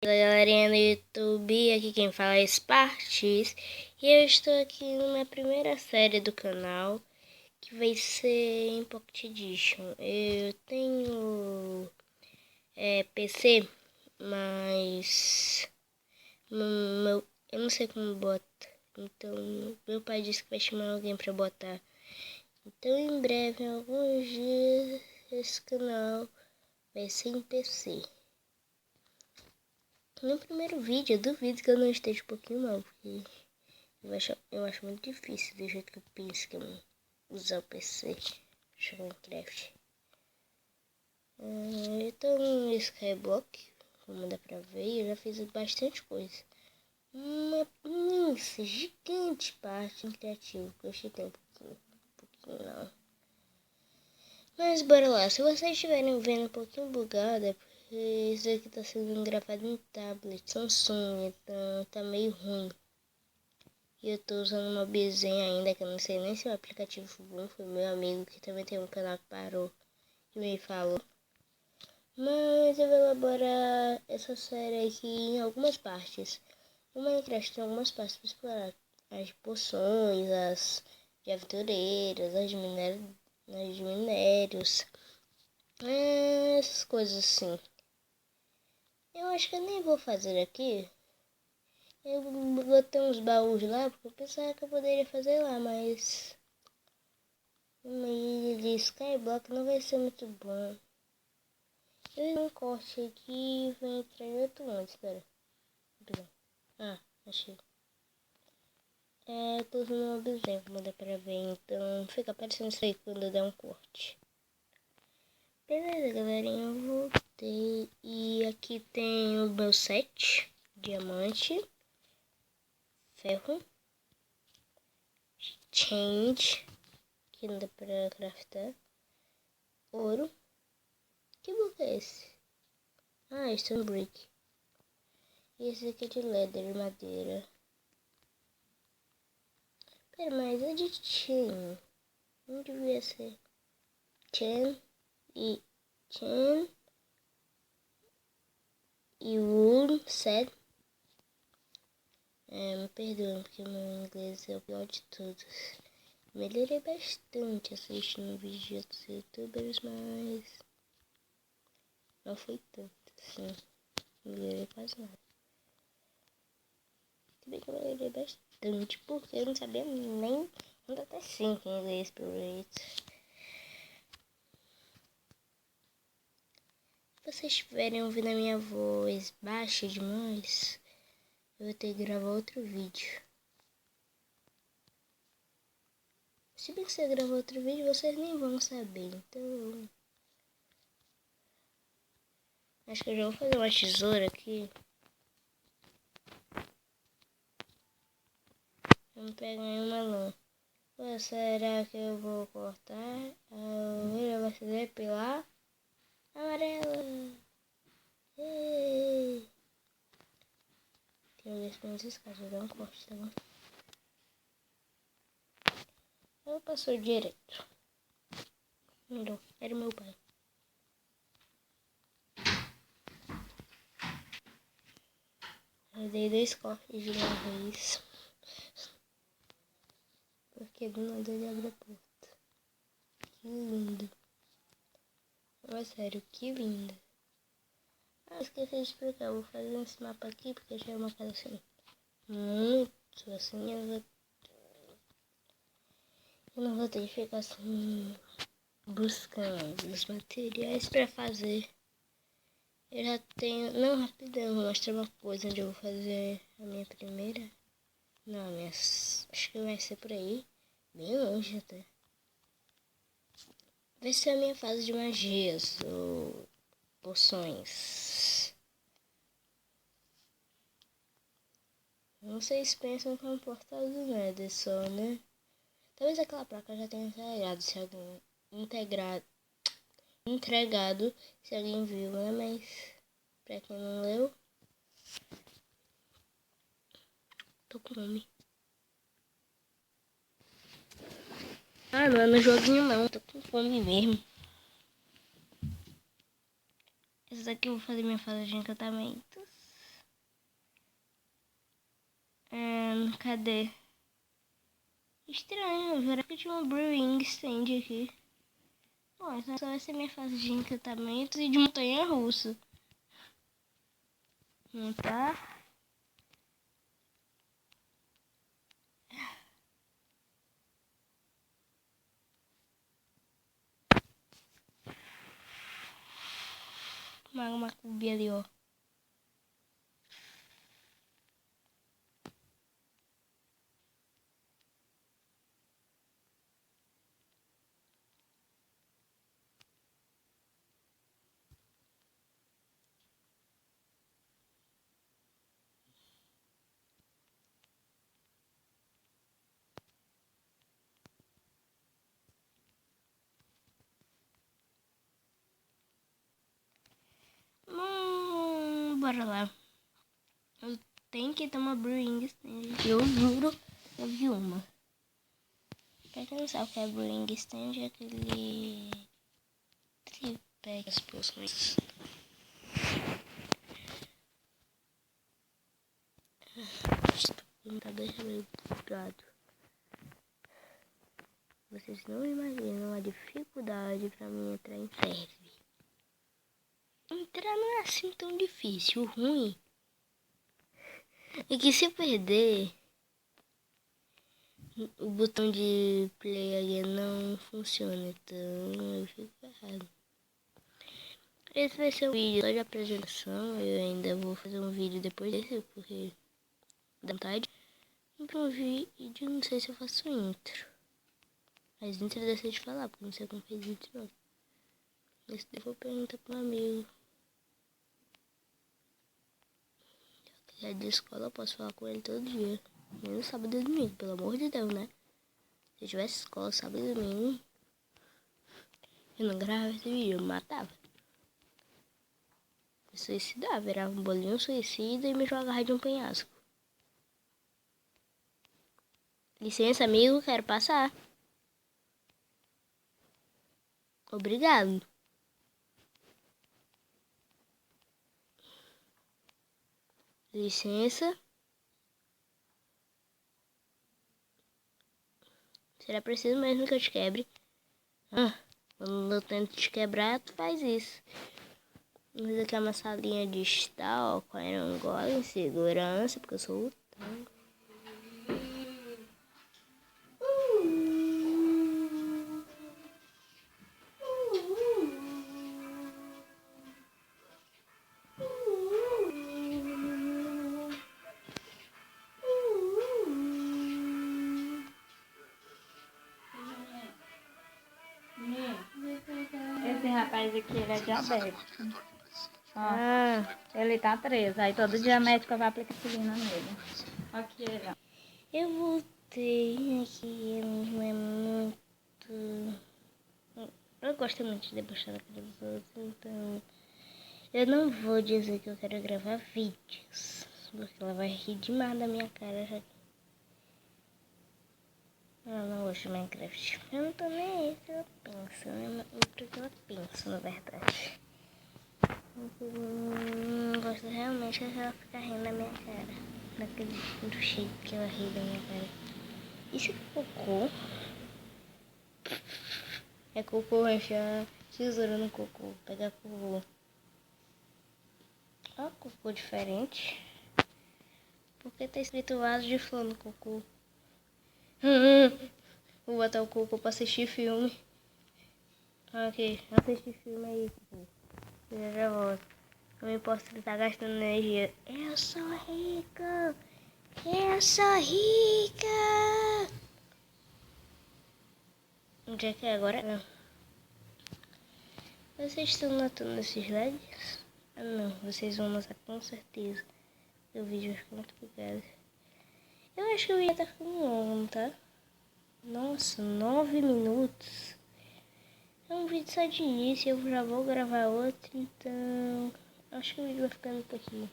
Olá, galerinha do YouTube, aqui quem fala é Spartis e eu estou aqui numa primeira série do canal que vai ser em Pocket Edition. Eu tenho PC, mas eu não sei como bota, então meu pai disse que vai chamar alguém para botar. Então em breve, em alguns dias, esse canal vai ser em PC. No primeiro vídeo, eu duvido que eu não esteja um pouquinho mal, porque eu acho muito difícil do jeito que eu penso que eu usar o PC jogar Minecraft. Eu tô no Skyblock, como dá pra ver, eu já fiz bastante coisa. Uma imensa, gigante parte em criativo, que eu achei um pouquinho não. Mas bora lá, se vocês estiverem vendo um pouquinho bugado, é porque isso aqui tá sendo gravado em tablet Samsung, então tá meio ruim. E eu tô usando uma Mobizen ainda, que eu não sei nem se o aplicativo bom, foi meu amigo que também tem um canal que parou e me falou. Mas eu vou elaborar essa série aqui em algumas partes. O Minecraft tem algumas partes para explorar. As poções, as de aventureiras, as de minérios. Essas coisas assim. Eu acho que eu nem vou fazer aqui. Eu botei uns baús lá, porque eu pensava que eu poderia fazer lá, mas uma ilha de Skyblock não vai ser muito bom. Eu dei um corte aqui e vou entrar em outro antes, espera. Ah, achei. Eu tô usando uma observa, como dá pra ver, então fica aparecendo isso aí quando eu der um corte. Beleza, galerinha, eu voltei e aqui tem o meu set, diamante, ferro, change, que não dá pra craftar, ouro. Que book é esse? Ah, stone brick. E esse aqui é de leather, madeira. Pera, mas é de chain. Não devia ser. Chain e wool set. Me perdoem porque meu inglês é o pior de todos. Melhorei bastante assistindo vídeos de outros youtubers, mas não foi tanto, assim. Melhorei quase nada. Se bem que eu melhorei bastante, porque eu não sabia nem até 5 em inglês pro rate. Se vocês estiverem ouvindo a minha voz baixa demais, eu vou ter que gravar outro vídeo. Se bem que se eu gravar outro vídeo, vocês nem vão saber, então acho que eu já vou fazer uma tesoura aqui. Vamos pegar uma lã. Ou será que eu vou cortar? A ovelha vai se depilar. Amarela. Ei. Tem um desses escasos, vou dar um corte, tá bom? Ela passou direito. Não, era meu pai. Eu dei 2 cortes de uma vez. Porque do nada ele abre a porta. Que lindo. Mas sério, que linda. Esqueci de explicar. Eu vou fazer esse mapa aqui porque já é uma casa assim. Muito assim. Eu não vou ter que ficar assim buscando os materiais pra fazer. Eu já tenho. Não, rapidão, vou mostrar uma coisa onde eu vou fazer a minha primeira. Não, acho que vai ser por aí. Bem longe até. Vai ser a minha fase de magias ou poções. Não sei se pensam que é um portal do Nether só, né? Talvez aquela placa já tenha entregado, se alguém entregado, se alguém viu, né? Mas pra quem não leu, tô com fome. Ah, não é no joguinho não, tô com fome mesmo. Esse daqui eu vou fazer minha fase de encantamentos. Cadê? Estranho, agora que tinha uma brewing stand aqui. Bom, então só vai ser minha fase de encantamentos e de montanha-russa. Não tá? Uma cubinha ali, ó. Bora lá. Eu tenho que ter uma brewing stand. Eu juro, eu vi uma. Pra quem não sabe o que é brewing stand, é aquele tripé que as poções. Tá deixando bugado. Vocês não imaginam a dificuldade pra mim entrar em serve. Entrar não é assim tão difícil. O ruim é que se eu perder, o botão de play aí não funciona, então eu fico errado. Esse vai ser o vídeo só de apresentação. Eu ainda vou fazer um vídeo depois desse, porque dá vontade. E pra um vídeo, não sei se eu faço intro. Mas intro eu deixei de falar, porque não sei como fez intro não. Esse daí eu vou perguntar pro meu amigo. Se é de escola, eu posso falar com ele todo dia. Menos sábado e domingo, pelo amor de Deus, né? Se eu tivesse escola sábado e domingo, eu não gravava esse vídeo, eu me matava. Me suicidava, virava um bolinho suicida e me jogava de um penhasco. Licença, amigo, quero passar. Obrigado. Licença. Será preciso mesmo que eu te quebre? Quando eu tento te quebrar, tu faz isso. Mas aqui é uma salinha de estar, com aerongola em segurança, porque eu sou o tanque. Esse rapaz aqui, ele é diabético. Ele tá 13, aí todo dia a médica vai aplicar insulina nele. Aqui ele, ó. Eu voltei aqui, não é muito... Eu gosto muito de debochar da cara dos outros, então... Eu não vou dizer que eu quero gravar vídeos, porque ela vai rir demais da minha cara já. Eu não gosto de Minecraft. Eu não tô nem aí que ela pensa, né? O que ela pensa, na verdade. Eu gosto realmente que ela fica rindo da minha cara. Do jeito que ela ri da minha cara. Isso é cocô? É cocô, enfiar tesoura no cocô. Pegar cocô. Ó, cocô diferente. Por que tá escrito vaso de flor no cocô? Vou botar o cocô pra assistir filme. Ok, assistir filme aí. Já volto. Não importa se ele tá gastando energia. Eu sou rica! Eu sou rica! Onde é que é agora? Não. Vocês estão notando esses LEDs? Ah não, vocês vão notar com certeza. O vídeo vai ficar muito bugado. Eu acho que o vídeo tá ficando longo, tá? Nossa, 9 minutos. É um vídeo só de início, eu já vou gravar outro, então... Acho que o vídeo vai ficando por aqui.